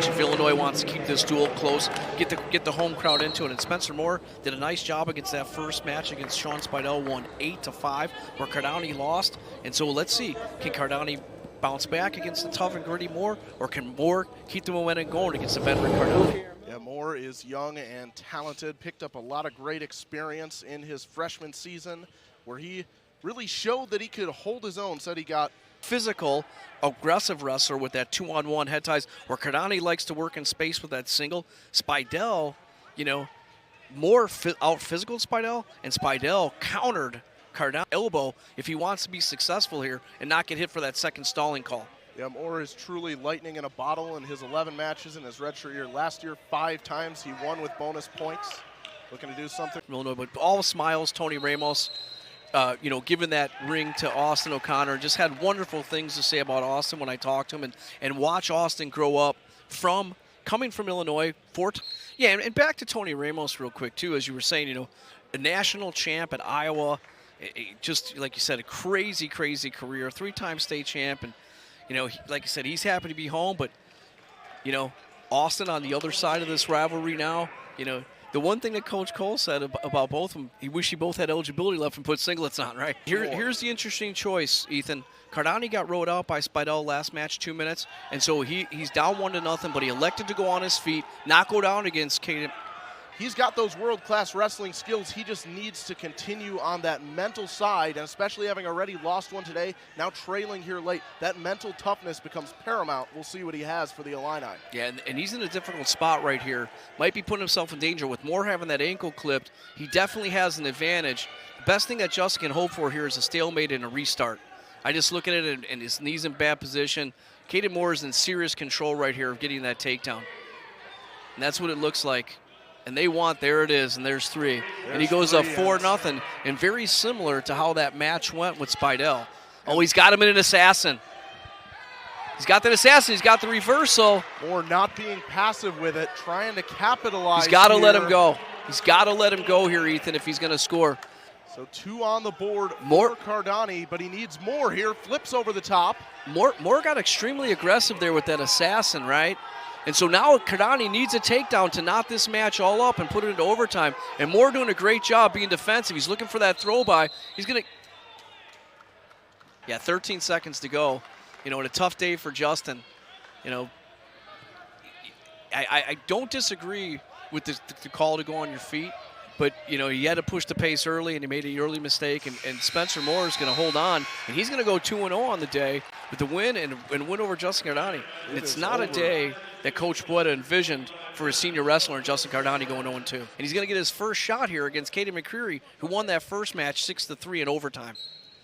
match if Illinois wants to keep this duel close, get the home crowd into it. And Spencer Moore did a nice job against that first match against Sean Spidell, won 8-5, where Cardani lost. And so let's see, can Cardani bounce back against the tough and gritty Moore, or can Moore keep the momentum going against the veteran Cardani? Yeah, Moore is young and talented, picked up a lot of great experience in his freshman season where he really showed that he could hold his own, said he got physical, aggressive wrestler with that 2-on-1 head ties, where Cardani likes to work in space with that single. Spidell, you know, more out physical Spidell, and Spidell countered Cardani elbow if he wants to be successful here and not get hit for that second stalling call. Yeah, Moore is truly lightning in a bottle in his 11 matches in his redshirt year. Last year, 5 times he won with bonus points. Looking to do something. Illinois, but all smiles, Tony Ramos, you know, giving that ring to Austin O'Connor. Just had wonderful things to say about Austin when I talked to him, and watch Austin grow up from coming from Illinois. Yeah, and back to Tony Ramos real quick, too, as you were saying, you know, a national champ at Iowa, just like you said, a crazy, crazy career, 3-time state champ, and you know, like I said, he's happy to be home, but, you know, Austin on the other side of this rivalry now, you know, the one thing that Coach Cole said about both of them, he wished he both had eligibility left and put singlets on, right? Here's the interesting choice, Ethan. Cardani got rode out by Spidell last match, 2 minutes, and so he's down 1-0, but he elected to go on his feet, not go down against Caden. He's got those world-class wrestling skills. He just needs to continue on that mental side, and especially having already lost one today, now trailing here late, that mental toughness becomes paramount. We'll see what he has for the Illini. Yeah, and he's in a difficult spot right here. Might be putting himself in danger. With Moore having that ankle clipped, he definitely has an advantage. The best thing that Justin can hope for here is a stalemate and a restart. I just look at it, and his knee's in bad position. Caden Moore is in serious control right here of getting that takedown. And that's what it looks like. And they want, there it is, and there's 3. And he goes up 4-0, and very similar to how that match went with Spidell. Oh, he's got him in an assassin. He's got that assassin. He's got the reversal. Moore not being passive with it, trying to capitalize. He's got to let him go. He's got to let him go here, Ethan, if he's going to score. So 2 on the board for Cardani, but he needs more here. Flips over the top. Moore got extremely aggressive there with that assassin, right? And so now Cardani needs a takedown to knot this match all up and put it into overtime. And Moore doing a great job being defensive. He's looking for that throw by. He's going to, yeah, 13 seconds to go. You know, and a tough day for Justin. You know, I don't disagree with the call to go on your feet. But, you know, he had to push the pace early, and he made an early mistake. And Spencer Moore is going to hold on. And he's going to go 2-0 on the day with the win and win over Justin Cardani. It's not a day that Coach Boetta envisioned for a senior wrestler in Justin Cardani going 0-2. And he's going to get his first shot here against Caden McCray, who won that first match 6-3 in overtime.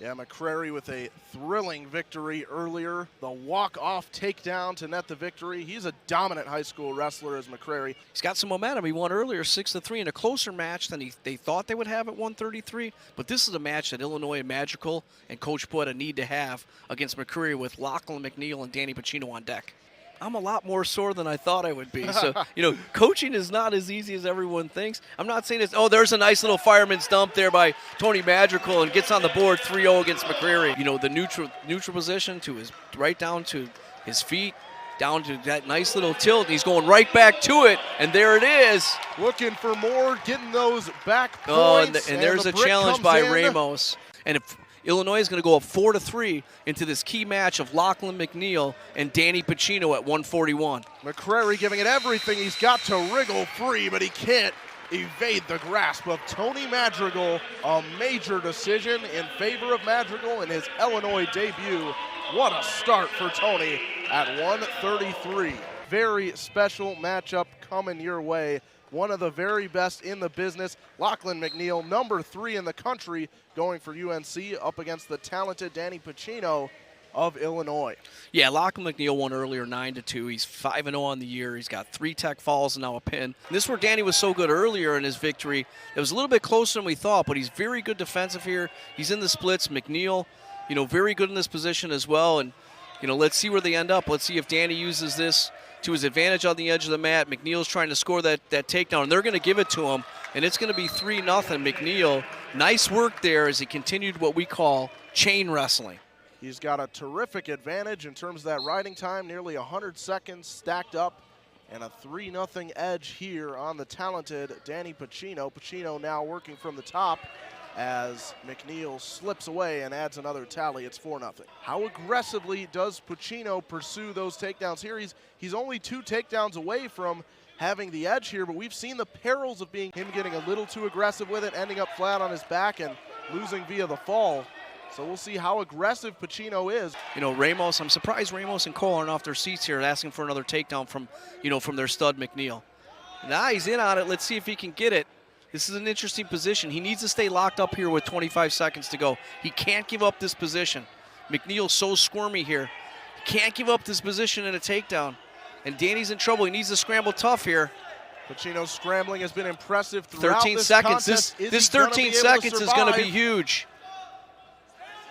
Yeah, McCray with a thrilling victory earlier. The walk-off takedown to net the victory. He's a dominant high school wrestler as McCray. He's got some momentum. He won earlier 6-3 in a closer match than they thought they would have at 133. But this is a match that Illinois and Madrigal and Coach Boetta need to have against McCray with Lachlan, McNeil, and Danny Pucino on deck. I'm a lot more sore than I thought I would be. So, you know, coaching is not as easy as everyone thinks. I'm not saying it's, oh, there's a nice little fireman's dump there by Tony Madrigal and gets on the board 3-0 against McCray. You know, the neutral position to his right down to his feet, down to that nice little tilt. And he's going right back to it, and there it is. Looking for more, getting those back points. Oh, and there's a challenge by Ramos. And if Illinois is going to go up 4-3 into this key match of Lachlan, McNeil, and Danny Pucino at 141. McCray giving it everything. He's got to wriggle free, but he can't evade the grasp of Tony Madrigal. A major decision in favor of Madrigal in his Illinois debut. What a start for Tony at 133. Very special matchup coming your way. One of the very best in the business. Lachlan McNeil, number 3 in the country, going for UNC up against the talented Danny Pucino of Illinois. Yeah, Lachlan McNeil won earlier 9-2. He's 5-0 on the year. He's got 3 tech falls and now a pin. And this is where Danny was so good earlier in his victory. It was a little bit closer than we thought, but he's very good defensive here. He's in the splits. McNeil, you know, very good in this position as well. And, you know, let's see where they end up. Let's see if Danny uses this to his advantage on the edge of the mat. McNeil's trying to score that takedown, and they're going to give it to him, and it's going to be 3-0. McNeil, nice work there as he continued what we call chain wrestling. He's got a terrific advantage in terms of that riding time, nearly 100 seconds stacked up And a 3-0 edge here on the talented Danny Pucino. Pucino now working from the top as McNeil slips away and adds another tally. It's 4-0. How aggressively does Pucino pursue those takedowns here? He's only 2 takedowns away from having the edge here, but we've seen the perils of him getting a little too aggressive with it, ending up flat on his back and losing via the fall. So we'll see how aggressive Pucino is. You know, Ramos, I'm surprised Ramos and Cole aren't off their seats here asking for another takedown from, you know, from their stud McNeil. Now he's in on it. Let's see if he can get it. This is an interesting position. He needs to stay locked up here with 25 seconds to go. He can't give up this position. McNeil's so squirmy here. He can't give up this position in a takedown. And Danny's in trouble. He needs to scramble tough here. Pucino's scrambling has been impressive throughout 13 this seconds. contest. This 13 seconds is going to be huge.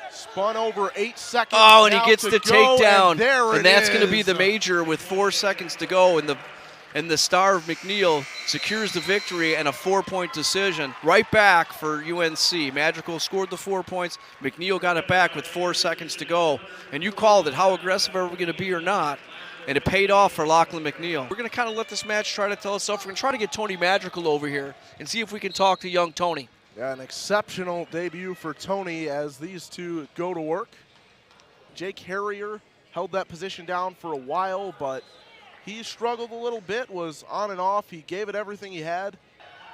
Spun over 8 seconds. Oh, and he gets the go, takedown. And that's going to be the major with 4 seconds to go. And the star of McNeil secures the victory and a 4-point decision. Right back for UNC. Madrigal scored the 4 points. McNeil got it back with 4 seconds to go. And you called it. How aggressive are we going to be or not? And it paid off for Lachlan McNeil. We're going to kind of let this match try to tell itself. We're going to try to get Tony Madrigal over here and see if we can talk to young Tony. Yeah, an exceptional debut for Tony as these two go to work. Jake Harrier held that position down for a while, but he struggled a little bit, was on and off. He gave it everything he had.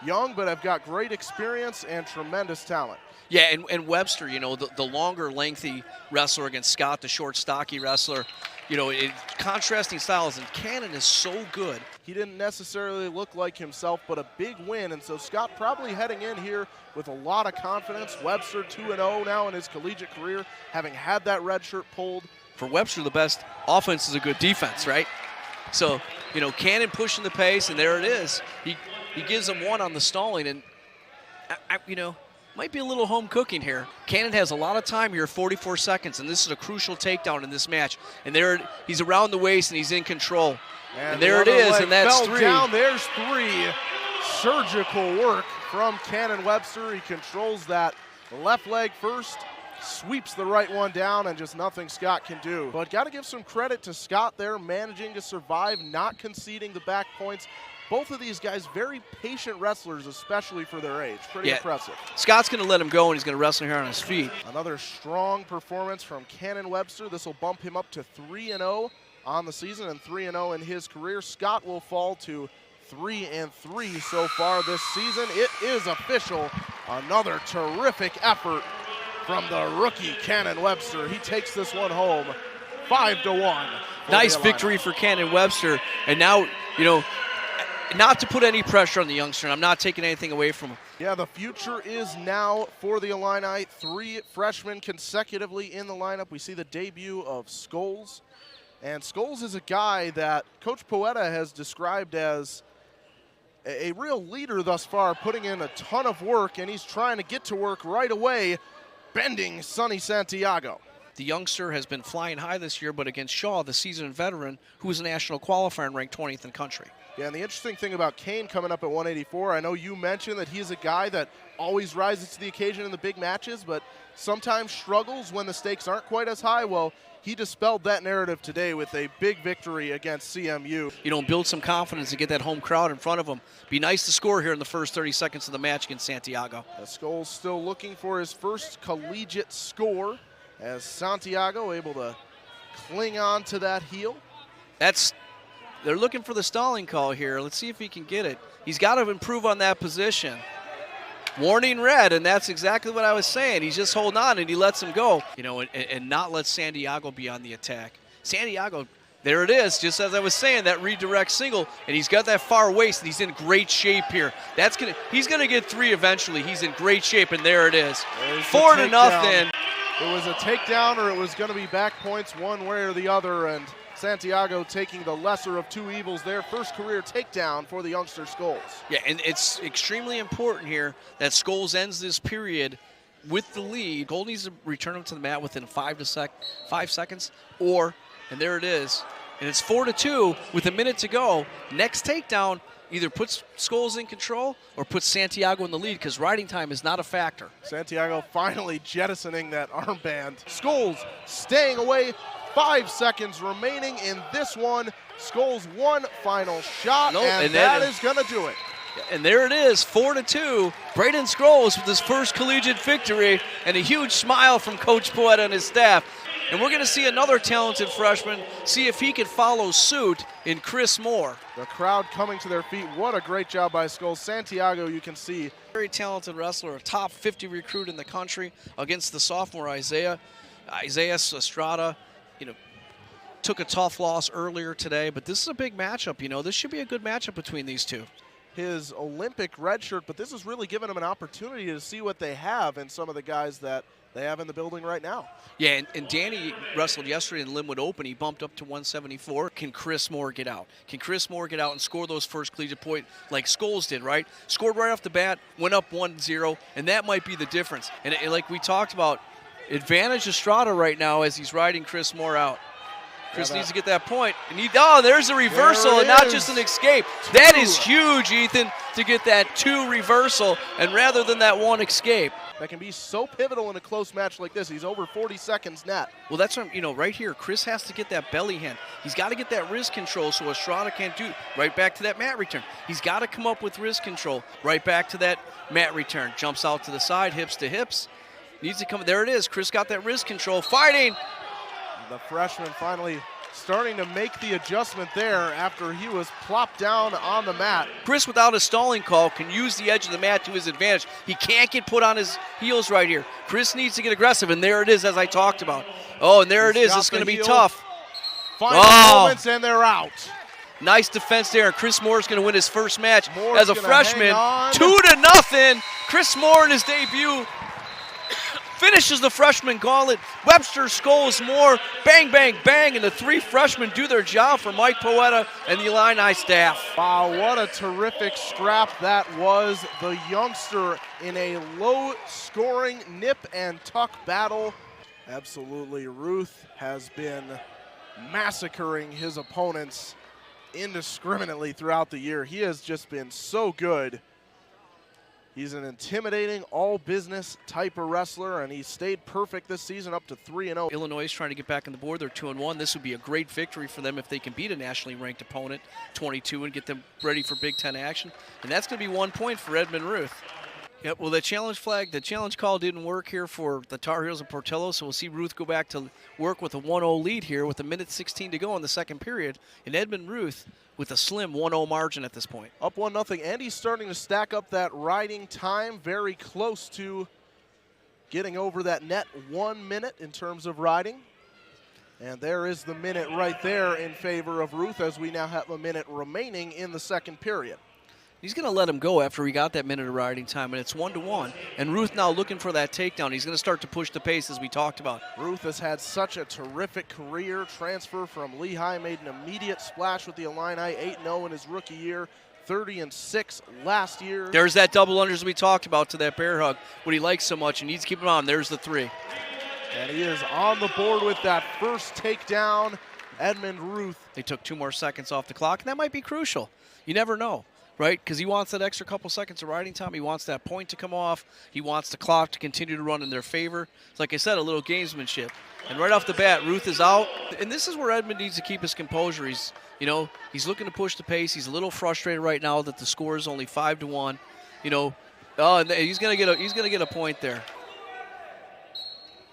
Young, but have got great experience and tremendous talent. Yeah, and Webster, you know, the longer, lengthy wrestler against Scott, the short, stocky wrestler. You know, contrasting styles, and Kannon is so good. He didn't necessarily look like himself, but a big win, and so Scott probably heading in here with a lot of confidence. Webster 2-0 now in his collegiate career, having had that red shirt pulled. For Webster, the best offense is a good defense, right? So, you know, Kannon pushing the pace, and there it is. He gives him one on the stalling, and, you know, might be a little home cooking here. Kannon has a lot of time here, 44 seconds, and this is a crucial takedown in this match. And there, he's around the waist, and he's in control. And there it is, and that's 3. Down. There's 3. Surgical work from Kannon Webster. He controls that left leg first, sweeps the right one down, and just nothing Scott can do. But got to give some credit to Scott there, managing to survive, not conceding the back points. Both of these guys, very patient wrestlers, especially for their age. Pretty impressive. Scott's going to let him go, and he's going to wrestle here on his feet. Another strong performance from Kannon Webster. This will bump him up to 3-0 on the season and 3-0 in his career. Scott will fall to 3-3 so far this season. It is official. Another terrific effort from the rookie Kannon Webster. He takes this one home 5-1. Nice victory for Kannon Webster. And now, you know, not to put any pressure on the youngster, and I'm not taking anything away from him. Yeah, the future is now for the Illini. 3 freshmen consecutively in the lineup. We see the debut of Scholes. And Scholes is a guy that Coach Poeta has described as a real leader thus far, putting in a ton of work, and he's trying to get to work right away, bending Sonny Santiago. The youngster has been flying high this year, but against Shaw, the seasoned veteran, who was a national qualifier and ranked 20th in country. Yeah, and the interesting thing about Kane coming up at 184, I know you mentioned that he's a guy that always rises to the occasion in the big matches, but sometimes struggles when the stakes aren't quite as high. Well, he dispelled that narrative today with a big victory against CMU. You know, build some confidence to get that home crowd in front of him. Be nice to score here in the first 30 seconds of the match against Santiago. Scholes still looking for his first collegiate score as Santiago able to cling on to that heel. They're looking for the stalling call here. Let's see if he can get it. He's got to improve on that position. Warning red, and that's exactly what I was saying. He's just holding on, and he lets him go. You know, and not let Santiago be on the attack. Santiago, there it is, just as I was saying, that redirect single, and he's got that far waist, and he's in great shape here. He's gonna get 3 eventually. He's in great shape, and there it is. 4-0. It was a takedown, or it was going to be back points one way or the other, and Santiago taking the lesser of 2 evils there. First career takedown for the youngster Scholes. Yeah, and it's extremely important here that Scholes ends this period with the lead. Gold needs to return him to the mat within 5 seconds, and there it is. And it's 4-2 with a minute to go. Next takedown either puts Scholes in control or puts Santiago in the lead, because riding time is not a factor. Santiago finally jettisoning that armband. Scholes staying away, 5 seconds remaining in this one. Scholes one final shot, and that is going to do it. And there it is, 4-2. Braden Scholes with his first collegiate victory, and a huge smile from Coach Poeta and his staff. And we're going to see another talented freshman, see if he can follow suit in Chris Moore. The crowd coming to their feet. What a great job by Scholes. Santiago, you can see. Very talented wrestler, a top 50 recruit in the country against the sophomore Isaiah. Isaias, Estrada, took a tough loss earlier today, but this is a big matchup. This should be a good matchup between these two. His Olympic red shirt, but this has really given him an opportunity to see what they have in some of the guys that they have in the building right now. Yeah, and Danny wrestled yesterday in Linwood Open. He bumped up to 174. Can Chris Moore get out? Can Chris Moore get out and score those first collegiate point like Scholes did, right? Scored right off the bat, went up 1-0, and that might be the difference. And like we talked about, advantage Estrada right now as he's riding Chris Moore out. Chris needs to get that point. And there's a reversal and not just an escape. That is huge, Ethan, to get that 2 reversal, and rather than that 1 escape. That can be so pivotal in a close match like this. He's over 40 seconds net. Well, that's what, right here, Chris has to get that belly hand. He's got to get that wrist control so Estrada can't do it. Right back to that mat return. He's got to come up with wrist control. Right back to that mat return. Jumps out to the side, hips to hips. Needs to come. There it is. Chris got that wrist control. Fighting. The freshman finally starting to make the adjustment there after he was plopped down on the mat. Chris, without a stalling call, can use the edge of the mat to his advantage. He can't get put on his heels right here. Chris needs to get aggressive, and there it is, as I talked about. Oh, and there it is. It's going to be tough. Final moments, and they're out. Nice defense there, and Chris Moore's going to win his first match as a freshman. 2-0. Chris Moore in his debut finishes the freshman gauntlet. Webster, Scholes, Moore, bang, bang, bang, and the 3 freshmen do their job for Mike Poeta and the Illini staff. Wow, what a terrific scrap that was. The youngster in a low-scoring nip and tuck battle. Absolutely, Ruth has been massacring his opponents indiscriminately throughout the year. He has just been so good. He's an intimidating, all-business type of wrestler, and he stayed perfect this season up to 3-0. Illinois is trying to get back on the board. They're 2-1. This would be a great victory for them if they can beat a nationally ranked opponent, 22, and get them ready for Big Ten action. And that's going to be 1 point for Edmond Ruth. Yep, well, the challenge call didn't work here for the Tar Heels of Portella, so we'll see Ruth go back to work with a 1-0 lead here with 1:16 to go in the second period. And Edmond Ruth with a slim 1-0 margin at this point. Up 1-0, and he's starting to stack up that riding time, very close to getting over that net 1 minute in terms of riding. And there is the minute right there in favor of Ruth as we now have a minute remaining in the second period. He's going to let him go after he got that minute of riding time, and it's 1-1. And Ruth now looking for that takedown. He's going to start to push the pace as we talked about. Ruth has had such a terrific career. Transfer from Lehigh, made an immediate splash with the Illini, 8-0 in his rookie year, 30-6 last year. There's that double unders we talked about to that bear hug, what he likes so much, and needs to keep it on. There's the 3. And he is on the board with that first takedown. Edmond Ruth. They took 2 more seconds off the clock, and that might be crucial. You never know. Right, because he wants that extra couple seconds of riding time. He wants that point to come off. He wants the clock to continue to run in their favor. It's like I said, a little gamesmanship. And right off the bat, Ruth is out. And this is where Edmond needs to keep his composure. He's looking to push the pace. He's a little frustrated right now that the score is only 5-1. And he's gonna get a point there.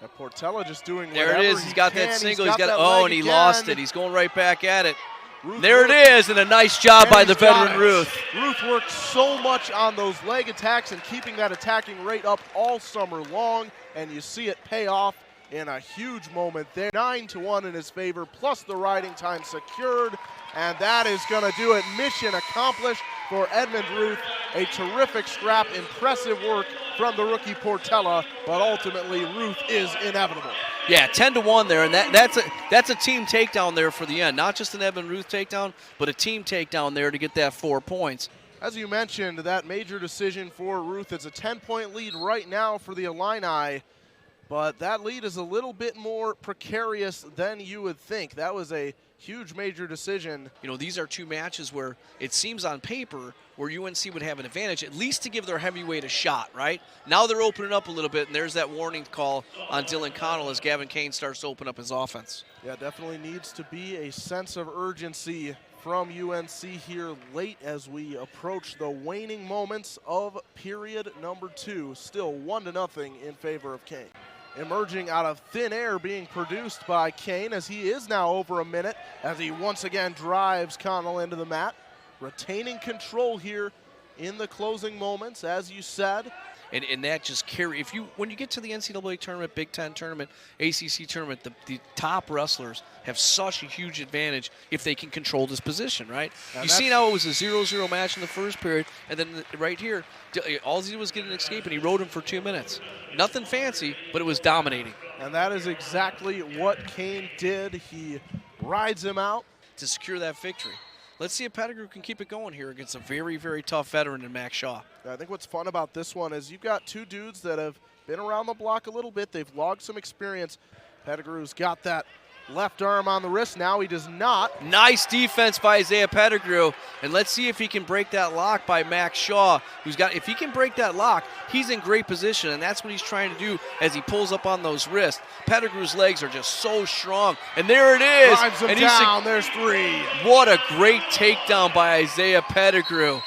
And Portella just doing whatever there it is. He's got that single. He's got and he again. Lost it. He's going right back at it. Ruth there it is, and a nice job by the veteran Ruth. Ruth worked so much on those leg attacks and keeping that attacking rate up all summer long, and you see it pay off in a huge moment there. 9-1 in his favor, plus the riding time secured, and that is going to do it. Mission accomplished for Edmond Ruth. A terrific scrap, impressive work from the rookie Portella, but ultimately Ruth is inevitable. Yeah, 10-1 there, and that's a team takedown there for the end. Not just an Edmond Ruth takedown, but a team takedown there to get that 4 points. As you mentioned, that major decision for Ruth. It's a 10-point lead right now for the Illini, but that lead is a little bit more precarious than you would think. That was a huge major decision. You know, these are two matches where it seems on paper where UNC would have an advantage, at least to give their heavyweight a shot, right? Now they're opening up a little bit, and there's that warning call on Dylan Connell as Gavin Kane starts to open up his offense. Yeah, definitely needs to be a sense of urgency from UNC here late as we approach the waning moments of period number 2. Still 1-0 in favor of Kane. Emerging out of thin air, being produced by Kane as he is now over a minute as he once again drives Connell into the mat. Retaining control here in the closing moments, as you said. And that just carry, when you get to the NCAA tournament, Big Ten tournament, ACC tournament, the top wrestlers have such a huge advantage if they can control this position, right? You see how it was a 0-0 match in the first period, and then right here, all he did was get an escape, and he rode him for 2 minutes. Nothing fancy, but it was dominating. And that is exactly what Kane did. He rides him out to secure that victory. Let's see if Pettigrew can keep it going here against a very, very tough veteran in Max Shaw. I think what's fun about this one is you've got two dudes that have been around the block a little bit. They've logged some experience. Pettigrew's got that left arm on the wrist. Now he does not. Nice defense by Isaiah Pettigrew. And let's see if he can break that lock by Max Shaw, if he can break that lock, he's in great position, and that's what he's trying to do as he pulls up on those wrists. Pettigrew's legs are just so strong. And there it is. Drives him and down. There's 3. What a great takedown by Isaiah Pettigrew.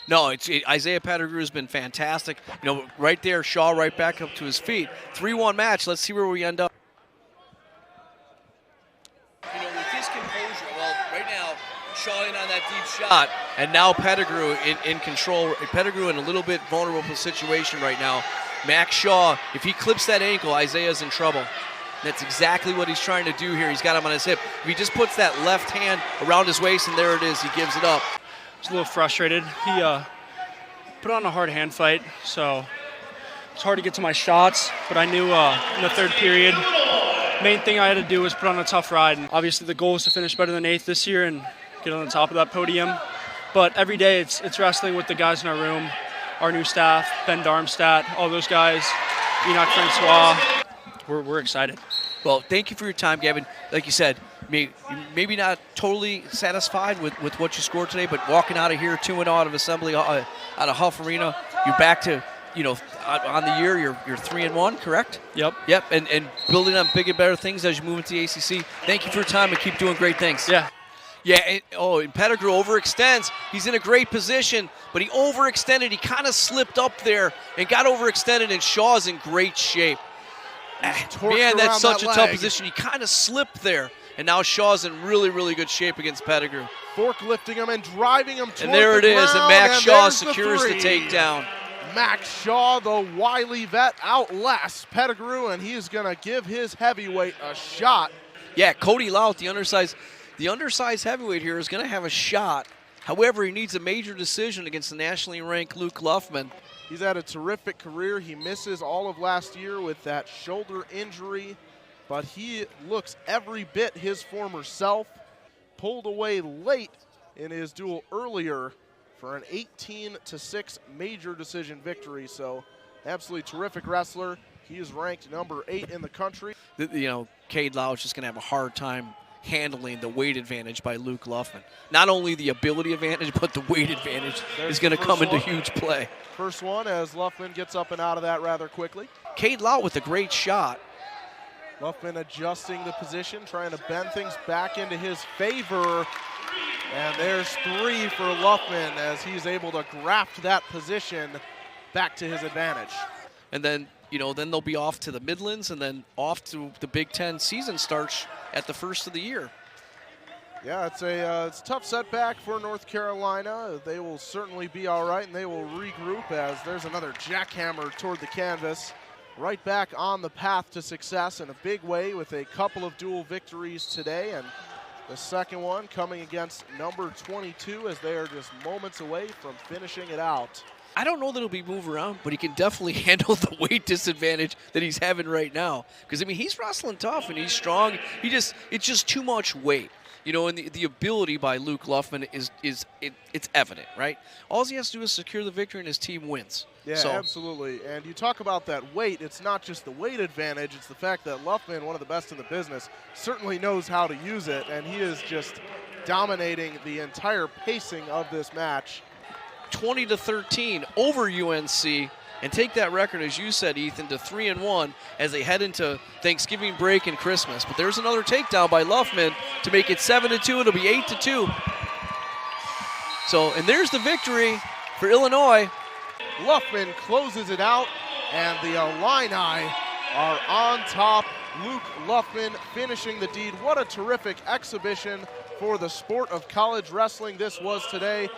No, Isaiah Pettigrew has been fantastic. You know, right there, Shaw right back up to his feet. 3-1 match. Let's see where we end up. You know, with his composure, well, right now, Shaw in on that deep shot, and now Pettigrew in control. Pettigrew in a little bit vulnerable situation right now. Max Shaw, if he clips that ankle, Isaiah's in trouble. That's exactly what he's trying to do here. He's got him on his hip. If he just puts that left hand around his waist, and there it is, he gives it up. He's a little frustrated. He put on a hard hand fight, so it's hard to get to my shots, but I knew in the third period, main thing I had to do was put on a tough ride. And obviously the goal is to finish better than 8th this year and get on the top of that podium. But every day it's wrestling with the guys in our room, our new staff, Ben Darmstadt, all those guys, Enoch Francois. We're excited. Well, thank you for your time, Gavin. Like you said, maybe not totally satisfied with what you scored today, but walking out of here 2-0 out of Assembly, out of Huff Arena, you're back to, you know, on the year, you're 3-1, correct? Yep. Yep, and building on bigger and better things as you move into the ACC. Thank you for your time and keep doing great things. Yeah. Yeah, and Pettigrew overextends. He's in a great position, but he overextended. He kind of slipped up there and got overextended, and Shaw's in great shape. Man, that's such a tough position. He kind of slipped there, and now Shaw's in really, really good shape against Pettigrew. Forklifting him and driving him toward and there it is, and Max Shaw secures the takedown. Max Shaw, the wily vet, outlasts Pettigrew, and he's going to give his heavyweight a shot. Yeah, Cody Lautt, the undersized heavyweight here, is going to have a shot. However, he needs a major decision against the nationally ranked Luffman. He's had a terrific career. He misses all of last year with that shoulder injury, but he looks every bit his former self. Pulled away late in his duel earlier for an 18-6 major decision victory. So, absolutely terrific wrestler. He is ranked number 8 in the country. You know, Cade Lautt is just going to have a hard time handling the weight advantage by Luke Luffman. Not only the ability advantage, but the weight advantage is going to come into huge play. First one as Luffman gets up and out of that rather quickly. Cade Lautt with a great shot. Luffman adjusting the position, trying to bend things back into his favor. And there's 3 for Luffman as he's able to graft that position back to his advantage. And then, you know, then they'll be off to the Midlands and then off to the Big Ten season starts at the first of the year. Yeah, it's a tough setback for North Carolina. They will certainly be all right, and they will regroup as there's another jackhammer toward the canvas. Right back on the path to success in a big way with a couple of dual victories today, and the second one coming against number 22 as they are just moments away from finishing it out. I don't know that he'll be moved around, but he can definitely handle the weight disadvantage that he's having right now. Because, I mean, he's wrestling tough and he's strong. It's just too much weight. You know, and the ability by Luke Luffman it's evident, right? All he has to do is secure the victory and his team wins. Yeah, so, absolutely. And you talk about that weight, it's not just the weight advantage, it's the fact that Luffman, one of the best in the business, certainly knows how to use it, and he is just dominating the entire pacing of this match. 20-13 over UNC, and take that record, as you said, Ethan, to 3-1 as they head into Thanksgiving break and Christmas. But there's another takedown by Luffman to make it 7-2. It'll be 8-2. So, and there's the victory for Illinois. Luffman closes it out, and the Illini are on top. Luke Luffman finishing the deed. What a terrific exhibition for the sport of college wrestling this was today.